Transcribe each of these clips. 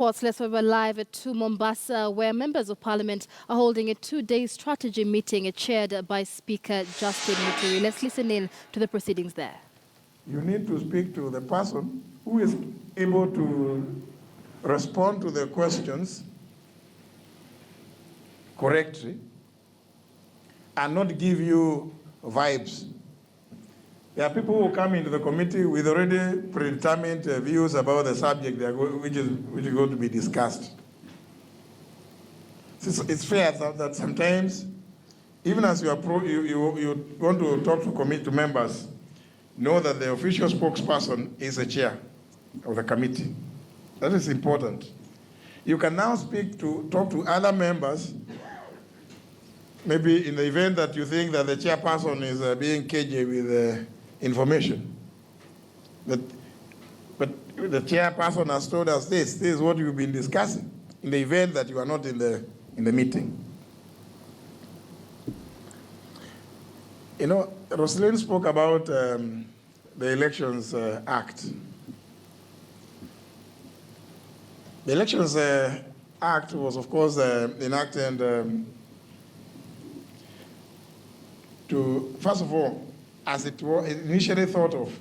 Sports, let's move live to Mombasa, where members of parliament are holding a two-day strategy meeting chaired by Speaker Justin Muturi. Let's listen in to the proceedings there. You need to speak to the person who is able to respond to the questions correctly and not give you vibes. There are people who come into the committee with already predetermined views about the subject which is going to be discussed. It's fair that sometimes, even as you want to talk to members, know that the official spokesperson is the chair of the committee. That is important. You can now talk to other members, maybe in the event that you think that the chairperson is being cagey with information. But the chairperson has told us this is what we've been discussing in the event that you are not in the meeting. You know, Roslyn spoke about the Elections Act. The Elections Act was, of course, enacted to, first of all, as it was initially thought of,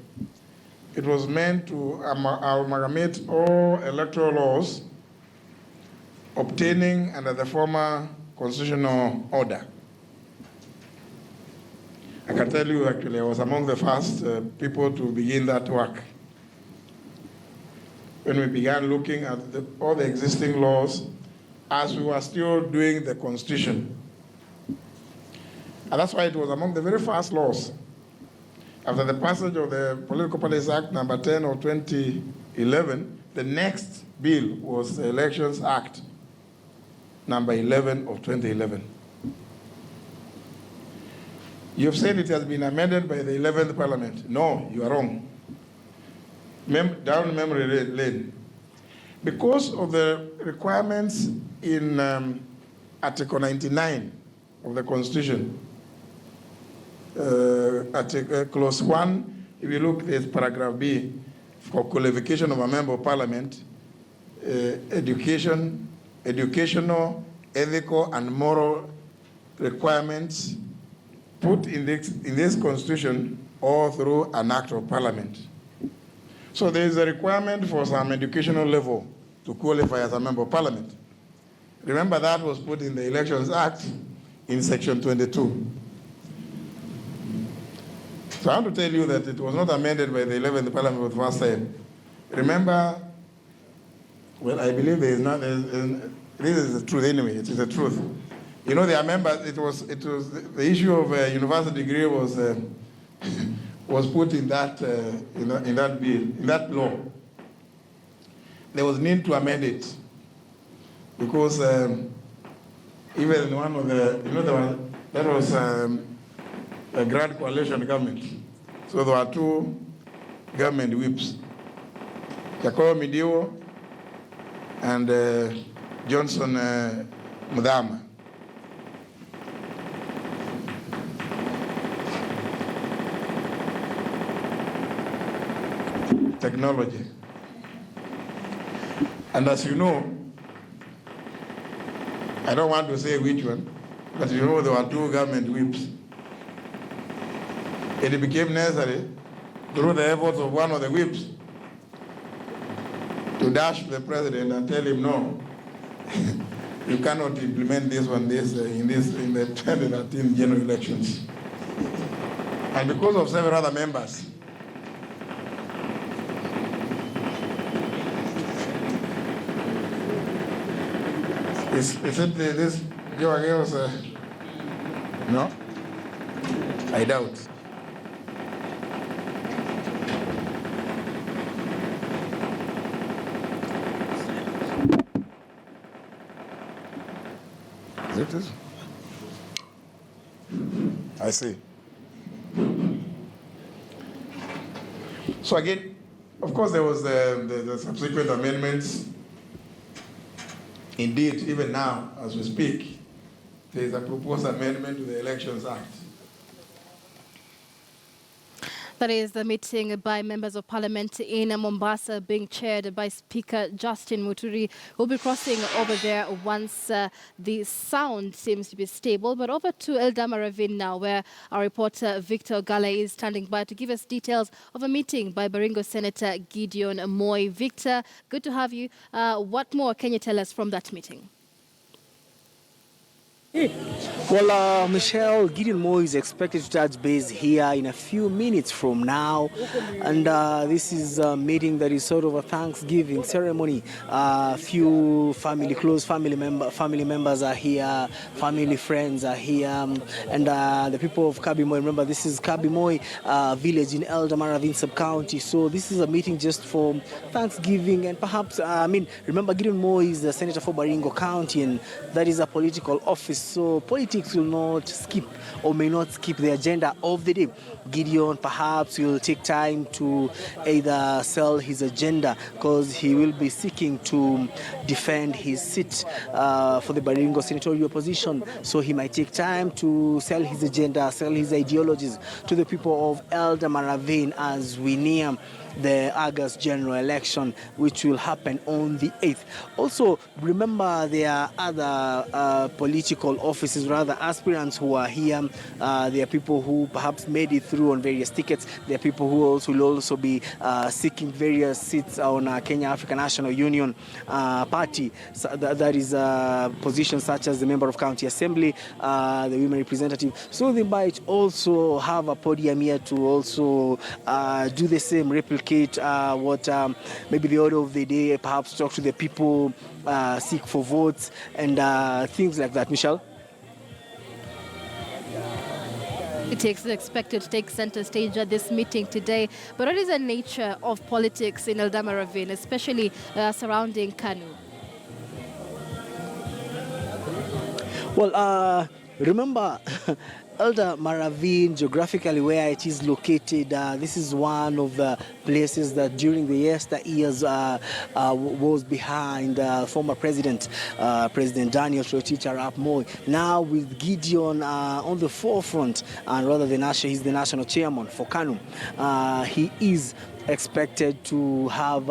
it was meant to amalgamate all electoral laws obtaining under the former constitutional order. I can tell you, actually, I was among the first people to begin that work. When we began looking at all the existing laws as we were still doing the Constitution. And that's why it was among the very first laws. After the passage of the Political Parties Act number 10 of 2011, the next bill was the Elections Act number 11 of 2011. You've said it has been amended by the 11th Parliament. No, you are wrong. Down memory lane. Because of the requirements in Article 99 of the Constitution, Clause 1, if you look at paragraph B, for qualification of a member of parliament, educational, ethical, and moral requirements put in this Constitution or through an act of parliament. So there is a requirement for some educational level to qualify as a member of parliament. Remember that was put in the Elections Act in section 22. So I want to tell you that it was not amended by the 11th Parliament for the first time. Remember, well, I believe there is not, this is the truth anyway, it is the truth. You know, there are members, it was the issue of a university degree was put in that, in that bill, in that law. There was need to amend it because even one of the, that was a grand coalition government. So there were two government whips, Jacob Midiwo and Johnson Mudama. Technology. And as you know, I don't want to say which one, but you know there were two government whips. It became necessary, through the efforts of one of the whips, to dash the president and tell him, no, you cannot implement this one in the 2013 general elections. And because of several other members, is it this Joe Aguirre's? No? I doubt. Is it this? I see. So again, of course, there was the subsequent amendments. Indeed, even now, as we speak, there is a proposed amendment to the Elections Act. That is the meeting by members of parliament in Mombasa being chaired by Speaker Justin Muturi. We'll be crossing over there once the sound seems to be stable. But over to Eldama Ravine now, where our reporter Victor Gale is standing by to give us details of a meeting by Baringo Senator Gideon Moi. Victor, good to have you. What more can you tell us from that meeting? Well, Michelle, Gideon Moy is expected to touch base here in a few minutes from now. And this is a meeting that is sort of a Thanksgiving ceremony. Few close family members are here, family friends are here. And the people of Kabimoy, remember this is Kabimoy village in Eldama Ravine sub-county. So this is a meeting just for Thanksgiving and perhaps, remember Gideon Moy is the senator for Baringo County, and that is a political office. So politics will not skip or may not skip the agenda of the day. Gideon perhaps will take time to either sell his agenda because he will be seeking to defend his seat for the Baringo senatorial position. So he might take time to sell his agenda, sell his ideologies to the people of Eldama Ravine as we near the August general election, which will happen on the 8th. Also, remember there are other political offices, rather aspirants who are here. There are people who perhaps made it through on various tickets. There are people who will also be seeking various seats on Kenya African National Union Party. So that is positions such as the member of county assembly, the women representative. So they might also have a podium here to also do the same, replicate what maybe the order of the day, perhaps talk to the people, seek for votes and things like that. Michelle? It is expected to take center stage at this meeting today. But what is the nature of politics in Eldama Ravine, especially surrounding Kanu? Well, remember, Eldama Ravine, geographically where it is located, this is one of the places that during the yesteryears was behind former President Daniel Toroitich Arap Moi. Now with Gideon on the forefront, and rather he's the national chairman for KANU. He is expected to have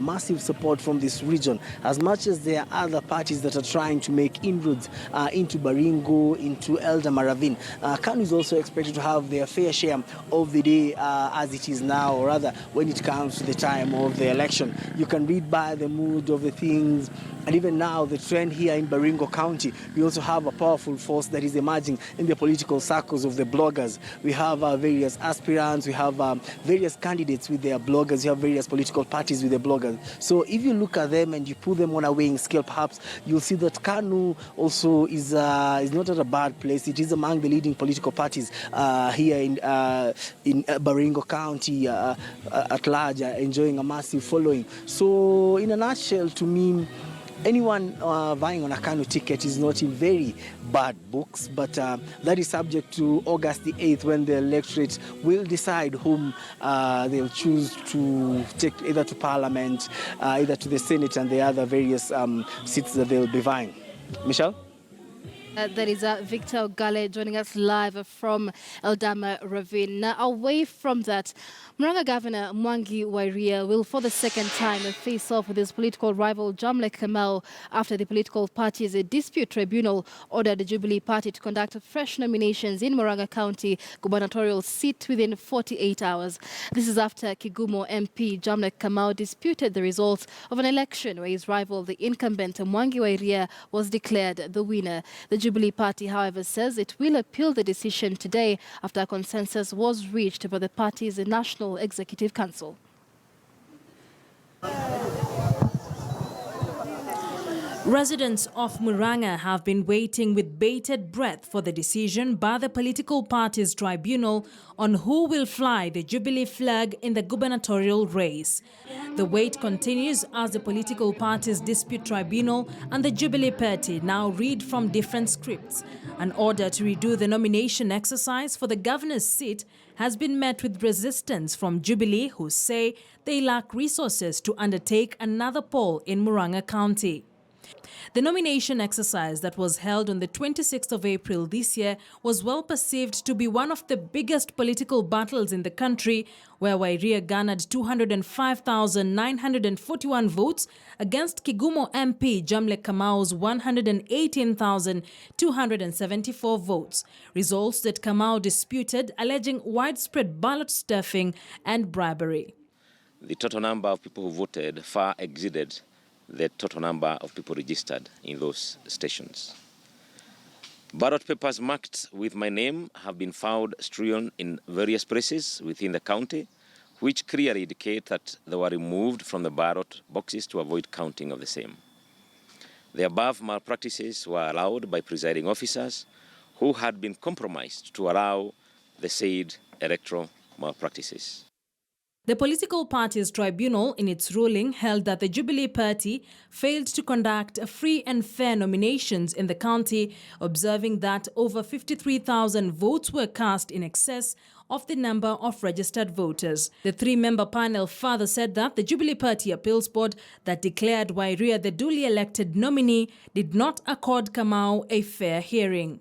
massive support from this region, as much as there are other parties that are trying to make inroads into Baringo, into Eldama Ravine. KANU is also expected to have their fair share of the day as it is now, or rather when it comes to the time of the election. You can read by the mood of the things, and even now the trend here in Baringo County, we also have a powerful force that is emerging in the political circles of the bloggers. We have various aspirants, we have various candidates with their bloggers, you have various political parties with their bloggers. So if you look at them and you put them on a weighing scale, perhaps you'll see that KANU also is not at a bad place. It is among the leading political parties here in Baringo County at large, enjoying a massive following. So in a nutshell, to me, anyone vying on a KANU ticket is not in very bad books, but that is subject to August the 8th when the electorate will decide whom they'll choose to take either to Parliament, either to the Senate and the other various seats that they'll be vying. Michelle? That is Victor Gale joining us live from Eldama Ravine. Now, away from that, Murang'a Governor Mwangi Wairia will for the second time face off with his political rival Jamlek Kamau after the political party's dispute tribunal ordered the Jubilee Party to conduct fresh nominations in Murang'a County gubernatorial seat within 48 hours. This is after Kigumo MP Jamlek Kamau disputed the results of an election where his rival, the incumbent Mwangi Wairia, was declared the winner. The Jubilee Party, however, says it will appeal the decision today after a consensus was reached by the party's National Executive Council. Residents of Murang'a have been waiting with bated breath for the decision by the political parties tribunal on who will fly the Jubilee flag in the gubernatorial race. The wait continues as the political parties dispute tribunal and the Jubilee party now read from different scripts. An order to redo the nomination exercise for the governor's seat has been met with resistance from Jubilee, who say they lack resources to undertake another poll in Murang'a County. The nomination exercise that was held on the 26th of April this year was well perceived to be one of the biggest political battles in the country, where Wairia garnered 205,941 votes against Kigumo MP Jamle Kamau's 118,274 votes. Results that Kamau disputed, alleging widespread ballot stuffing and bribery. The total number of people who voted far exceeded the total number of people registered in those stations. Ballot papers marked with my name have been found strewn in various places within the county, which clearly indicate that they were removed from the ballot boxes to avoid counting of the same. The above malpractices were allowed by presiding officers who had been compromised to allow the said electoral malpractices. The Political Parties Tribunal, in its ruling, held that the Jubilee Party failed to conduct free and fair nominations in the county, observing that over 53,000 votes were cast in excess of the number of registered voters. The three-member panel further said that the Jubilee Party Appeals Board that declared Wairia the duly elected nominee did not accord Kamau a fair hearing.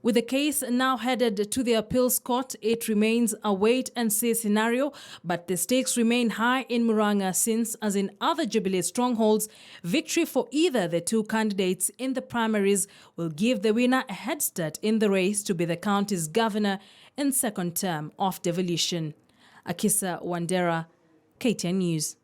With the case now headed to the appeals court, it remains a wait-and-see scenario, but the stakes remain high in Murang'a since, as in other Jubilee strongholds, victory for either the two candidates in the primaries will give the winner a head start in the race to be the county's governor in second term of devolution. Akisa Wandera, KTN News.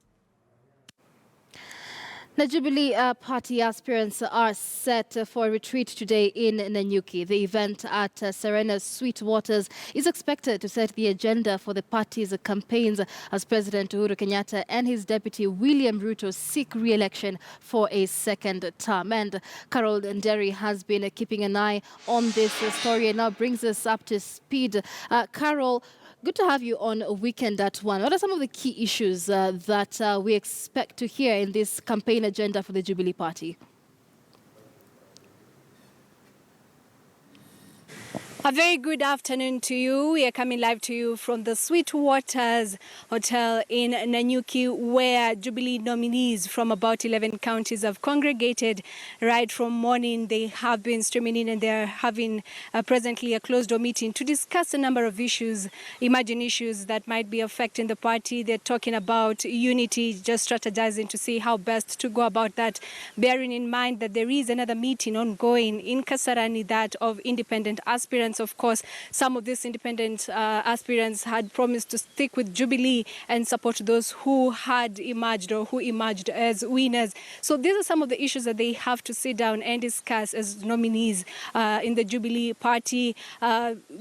The Jubilee Party aspirants are set for a retreat today in Nanyuki. The event at Serena's Sweetwaters is expected to set the agenda for the party's campaigns as President Uhuru Kenyatta and his deputy William Ruto seek re-election for a second term. And Carol Nderi has been keeping an eye on this story and now brings us up to speed. Carol, good to have you on Weekend at One. What are some of the key issues that we expect to hear in this campaign agenda for the Jubilee Party? A very good afternoon to you. We are coming live to you from the Sweetwaters Hotel in Nanyuki, where Jubilee nominees from about 11 counties have congregated right from morning. They have been streaming in and they're having presently a closed-door meeting to discuss a number of issues, emerging issues that might be affecting the party. They're talking about unity, just strategizing to see how best to go about that, bearing in mind that there is another meeting ongoing in Kasarani, that of independent aspirants. Of course, some of these independent aspirants had promised to stick with Jubilee and support those who had emerged or who emerged as winners. So these are some of the issues that they have to sit down and discuss as nominees in the Jubilee Party,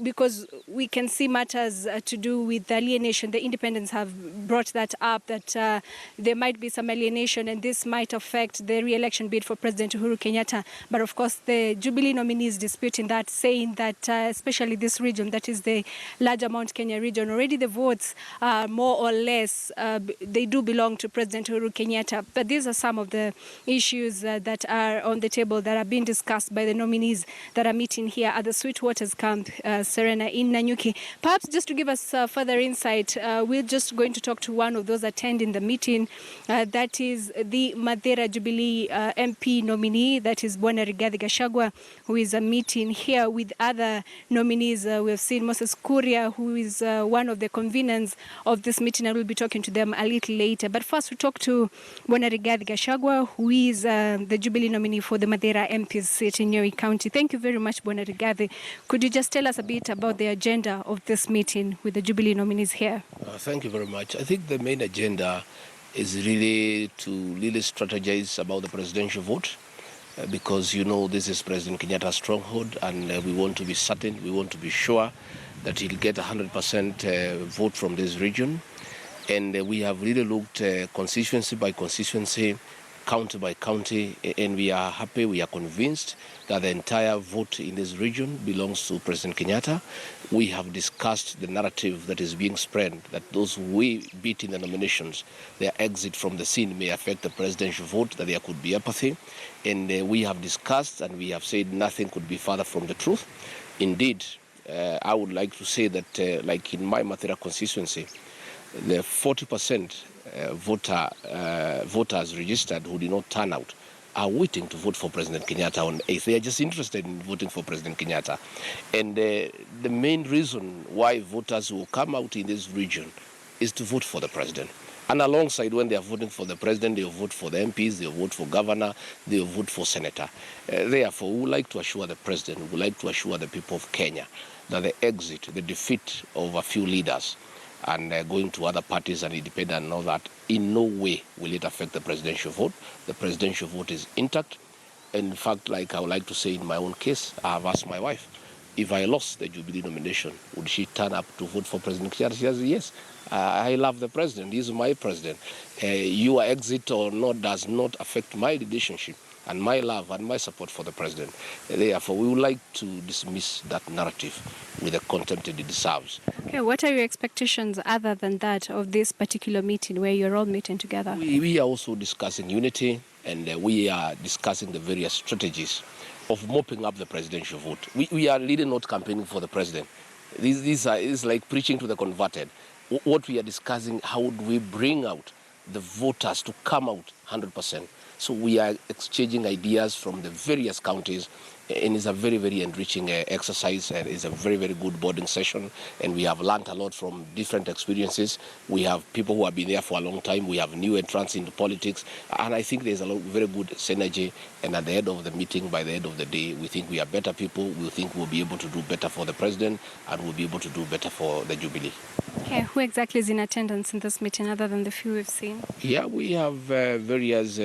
because we can see matters to do with alienation. The independents have brought that up, that there might be some alienation and this might affect the re-election bid for President Uhuru Kenyatta. But of course, the Jubilee nominees disputing that, saying that especially this region, that is the larger Mount Kenya region, already the votes more or less, they do belong to President Uhuru Kenyatta. But these are some of the issues that are on the table that are being discussed by the nominees that are meeting here at the Sweetwaters Camp, Serena in Nanyuki. Perhaps just to give us further insight, we're just going to talk to one of those attending the meeting. That is the Madeira Jubilee MP nominee, that is Bwana Rigathi Gachagua, who is meeting here with other nominees. We have seen Moses Kuria, who is one of the conveners of this meeting, and we'll be talking to them a little later. But first, we talk to Bwana Rigathi Gachagua, who is the Jubilee nominee for the Madeira MP's seat in Nyeri County. Thank you very much, Bwana Rigathi. Could you just tell us a bit about the agenda of this meeting with the Jubilee nominees here? Thank you very much. I think the main agenda is really to strategize about the presidential vote. Because, you know, this is President Kenyatta's stronghold, and we want to be certain, we want to be sure that he'll get 100% vote from this region. And we have really looked constituency by constituency, county by county, and we are happy, we are convinced that the entire vote in this region belongs to President Kenyatta. We have discussed the narrative that is being spread, that those who we beat in the nominations, their exit from the scene may affect the presidential vote, that there could be apathy. And we have discussed and we have said nothing could be further from the truth. Indeed, I would like to say that, like in my Mathira constituency, the 40% voters registered who did not turn out are waiting to vote for President Kenyatta on 8th. They are just interested in voting for President Kenyatta. And the main reason why voters will come out in this region is to vote for the president. And alongside, when they are voting for the president, they'll vote for the MPs, they'll vote for governor, they'll vote for senator. Therefore, we would like to assure the president, we would like to assure the people of Kenya that the exit, the defeat of a few leaders and going to other parties and independent and all that, in no way will it affect the presidential vote. The presidential vote is intact. In fact, like I would like to say in my own case, I have asked my wife, if I lost the Jubilee nomination, would she turn up to vote for President Kenyatta? She says, yes, I love the president. He's my president. Your exit or not does not affect my relationship and my love and my support for the president. Therefore, we would like to dismiss that narrative with the contempt it deserves. Okay, what are your expectations other than that of this particular meeting where you're all meeting together? We are also discussing unity, and we are discussing the various strategies of mopping up the presidential vote. We are really not campaigning for the president. This is like preaching to the converted. What we are discussing, how do we bring out the voters to come out 100%? So we are exchanging ideas from the various counties, and it's a very, very enriching exercise, and it's a very, very good boarding session, and we have learned a lot from different experiences. We have people who have been there for a long time. We have new entrants into politics, and I think there's a very good synergy, and at the end of the meeting, by the end of the day, we think we are better people. We think we'll be able to do better for the president, and we'll be able to do better for the Jubilee. Okay, who exactly is in attendance in this meeting other than the few we've seen? Yeah, we have various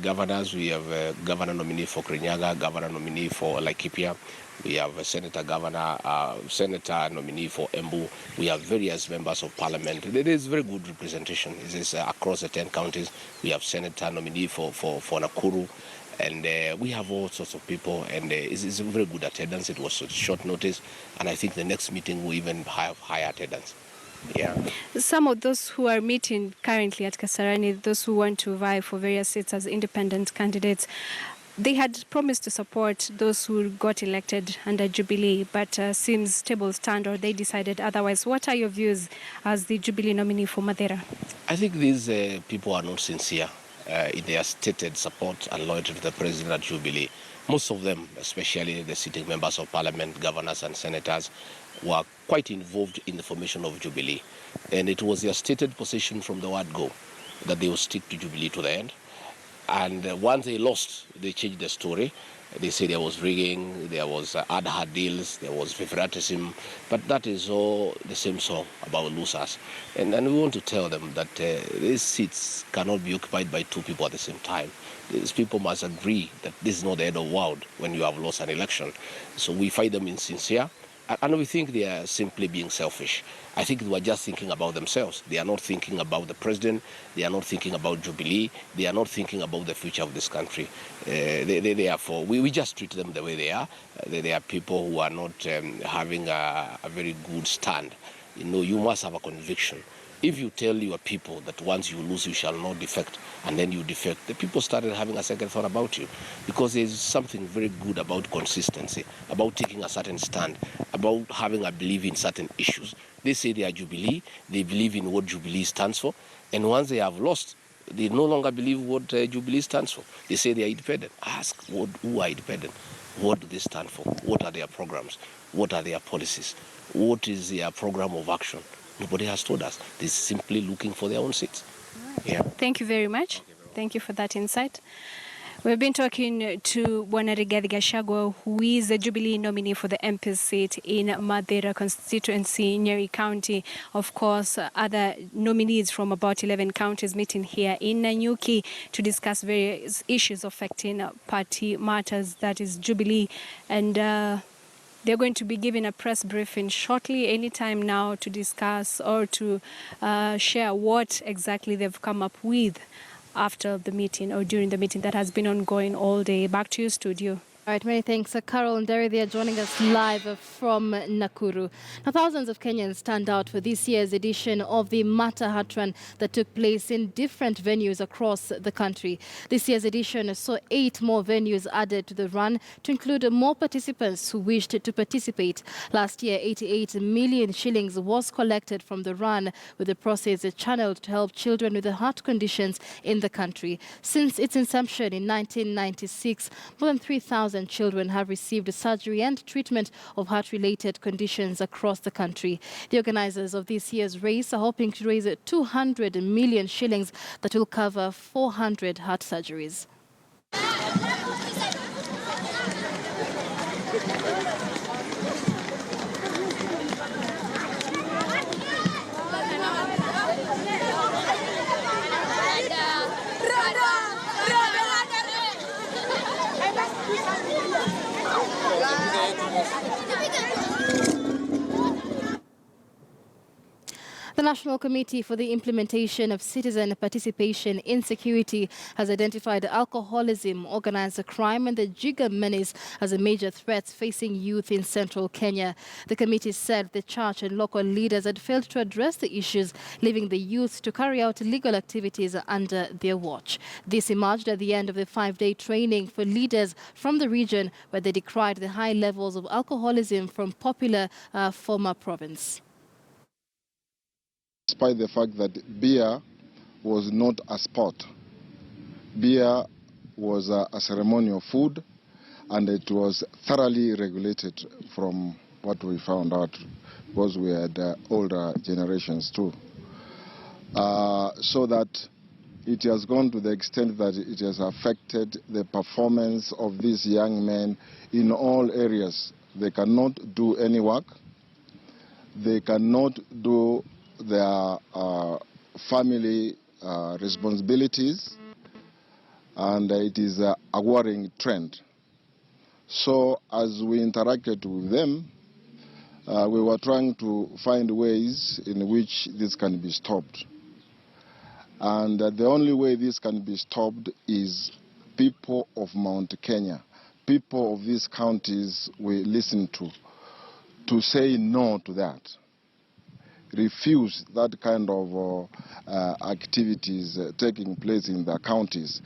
governors. We have governor nominee for Kirinyaga, governor nominee for Laikipia. We have a senator nominee for Embu. We have various members of parliament. There is very good representation. It is across the 10 counties. We have senator nominee for Nakuru. And we have all sorts of people, and it's a very good attendance. It was a short notice, and I think the next meeting will even have higher attendance. Yeah. Some of those who are meeting currently at Kasarani, those who want to vie for various seats as independent candidates, they had promised to support those who got elected under Jubilee, but seems tables stand, or they decided otherwise. What are your views as the Jubilee nominee for Madeira? I think these people are not sincere in their stated support and loyalty to the president at Jubilee. Most of them, especially the sitting members of parliament, governors and senators, were quite involved in the formation of Jubilee. And it was their stated position from the word go that they would stick to Jubilee to the end. And once they lost, they changed the story. They say there was rigging, there was ad hoc deals, there was favoritism, but that is all the same song about losers. And we want to tell them that these seats cannot be occupied by two people at the same time. These people must agree that this is not the end of the world when you have lost an election. So we find them insincere, and we think they are simply being selfish. I think they are just thinking about themselves. They are not thinking about the president. They are not thinking about Jubilee. They are not thinking about the future of this country. Therefore, we just treat them the way they are. They are people who are not having a very good stand. You know, you must have a conviction. If you tell your people that once you lose, you shall not defect, and then you defect, the people started having a second thought about you, because there's something very good about consistency, about taking a certain stand, about having a belief in certain issues. They say they are Jubilee, they believe in what Jubilee stands for, and once they have lost, they no longer believe what Jubilee stands for. They say they are independent. Ask who are independent. What do they stand for? What are their programs? What are their policies? What is their program of action? Nobody has told us. They're simply looking for their own seats. Yeah. Thank you very much. Thank you for that insight. We've been talking to Bwana Rigathi Gachagua, who is a Jubilee nominee for the MP seat in Madeira constituency, Nyeri County. Of course, other nominees from about 11 counties meeting here in Nanyuki to discuss various issues affecting party matters, that is Jubilee. And they're going to be giving a press briefing shortly, anytime now, to discuss or to share what exactly they've come up with after the meeting or during the meeting that has been ongoing all day. Back to your studio, All right, many thanks. Carol and Derry there joining us live from Nakuru. Now, thousands of Kenyans stand out for this year's edition of the Mata Hat Run that took place in different venues across the country. This year's edition saw 8 more venues added to the run to include more participants who wished to participate. Last year, 88 million shillings was collected from the run, with the proceeds channeled to help children with heart conditions in the country. Since its inception in 1996, more than 3,000 children have received surgery and treatment of heart-related conditions across the country. The organizers of this year's race are hoping to raise 200 million shillings that will cover 400 heart surgeries. The National Committee for the Implementation of Citizen Participation in Security has identified alcoholism, organized crime and the Jiga menace as a major threats facing youth in central Kenya. The committee said the church and local leaders had failed to address the issues, leaving the youth to carry out illegal activities under their watch. This emerged at the end of the 5-day training for leaders from the region, where they decried the high levels of alcoholism from popular former province. Despite the fact that beer was not a sport, beer was a ceremonial food, and it was thoroughly regulated from what we found out, because we had older generations too. So that it has gone to the extent that it has affected the performance of these young men in all areas. They cannot do any work. They cannot do their family responsibilities, and it is a worrying trend. So as we interacted with them, we were trying to find ways in which this can be stopped. And the only way this can be stopped is people of Mount Kenya, people of these counties we listen to say no to that. Refuse that kind of activities taking place in the counties.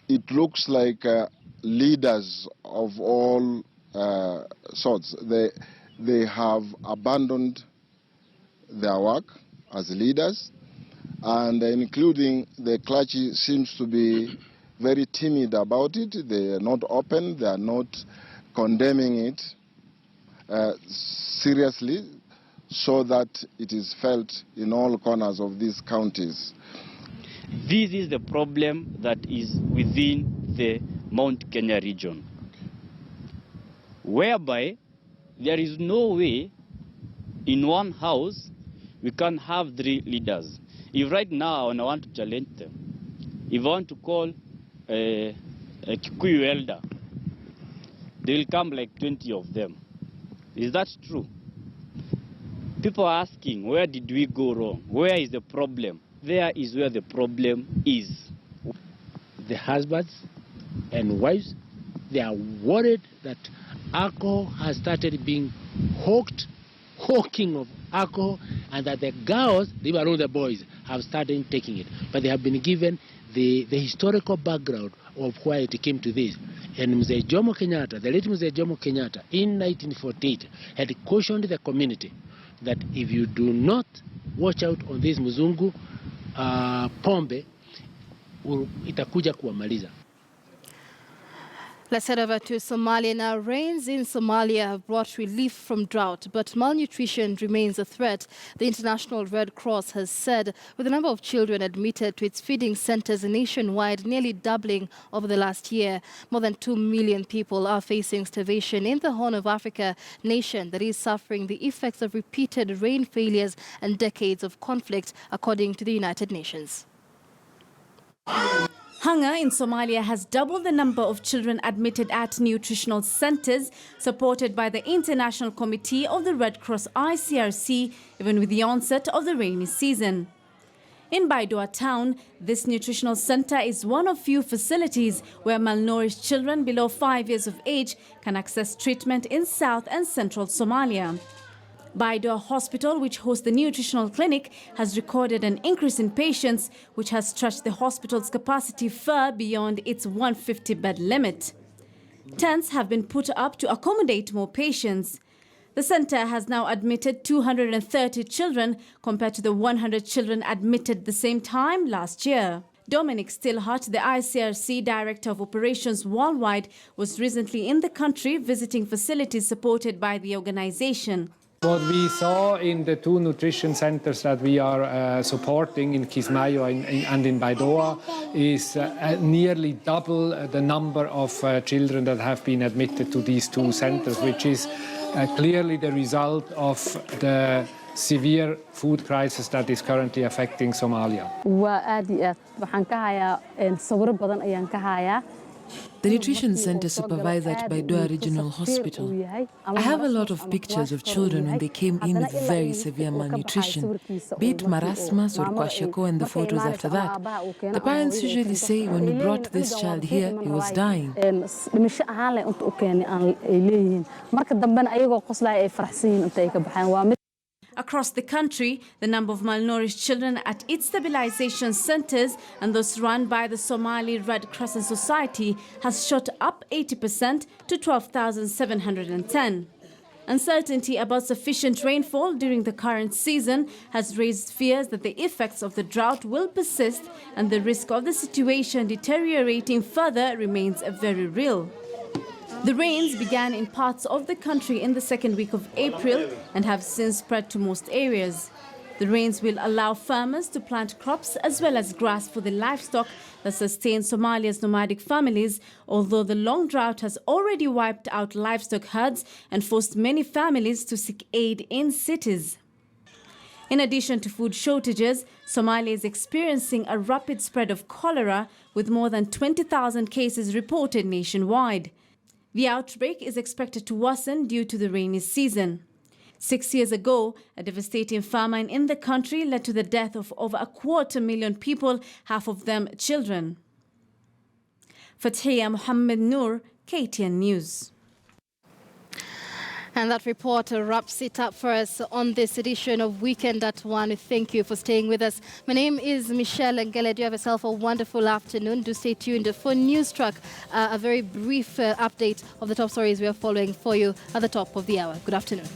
It looks like leaders of all sorts, they have abandoned their work as leaders, and including the clergy seems to be very timid about it. They are not open, they are not condemning it seriously, so that it is felt in all corners of these counties. This is the problem that is within the Mount Kenya region, whereby there is no way in one house we can have 3 leaders. If right now I want to challenge them, if I want to call a Kikuyu elder, they will come like 20 of them. Is that true? People are asking, where did we go wrong? Where is the problem? There is where the problem is. The husbands and wives, they are worried that alcohol has started being hawking of alcohol, and that the girls, even along the boys, have started taking it. But they have been given the historical background of why it came to this. And Mzee Jomo Kenyatta, the late Mzee Jomo Kenyatta, in 1948, had cautioned the community that if you do not watch out on this mzungu pombe, itakuja kuwamaliza. Let's head over to Somalia now. Rains in Somalia have brought relief from drought, but malnutrition remains a threat, the International Red Cross has said, with the number of children admitted to its feeding centers nationwide nearly doubling over the last year. More than 2 million people are facing starvation in the Horn of Africa, nation that is suffering the effects of repeated rain failures and decades of conflict, according to the United Nations. Hunger in Somalia has doubled the number of children admitted at nutritional centers, supported by the International Committee of the Red Cross ICRC, even with the onset of the rainy season. In Baidoa town, this nutritional center is one of few facilities where malnourished children below 5 years of age can access treatment in South and Central Somalia. Baidoa Hospital, which hosts the nutritional clinic, has recorded an increase in patients, which has stretched the hospital's capacity far beyond its 150-bed limit. Tents have been put up to accommodate more patients. The center has now admitted 230 children compared to the 100 children admitted the same time last year. Dominic Stillhart, the ICRC Director of Operations Worldwide, was recently in the country visiting facilities supported by the organization. What we saw in the two nutrition centers that we are supporting in Kismayo and in Baidoa is nearly double the number of children that have been admitted to these two centers, which is clearly the result of the severe food crisis that is currently affecting Somalia. The nutrition center supervisor at Baidoa Regional Hospital. I have a lot of pictures of children when they came in with very severe malnutrition, be it marasmus or kwashiorkor, and the photos after that. The parents usually say when we brought this child here, he was dying. Across the country, the number of malnourished children at its stabilization centers and those run by the Somali Red Crescent Society has shot up 80% to 12,710. Uncertainty about sufficient rainfall during the current season has raised fears that the effects of the drought will persist, and the risk of the situation deteriorating further remains very real. The rains began in parts of the country in the second week of April and have since spread to most areas. The rains will allow farmers to plant crops as well as grass for the livestock that sustain Somalia's nomadic families, although the long drought has already wiped out livestock herds and forced many families to seek aid in cities. In addition to food shortages, Somalia is experiencing a rapid spread of cholera, with more than 20,000 cases reported nationwide. The outbreak is expected to worsen due to the rainy season. 6 years ago, a devastating famine in the country led to the death of over 250,000 people, half of them children. Fatia Mohammed Noor, KTN News. And that report wraps it up for us on this edition of Weekend at One. Thank you for staying with us. My name is Michelle Ngele. Do you have yourself a wonderful afternoon. Do stay tuned for News Truck, a very brief update of the top stories we are following for you at the top of the hour. Good afternoon.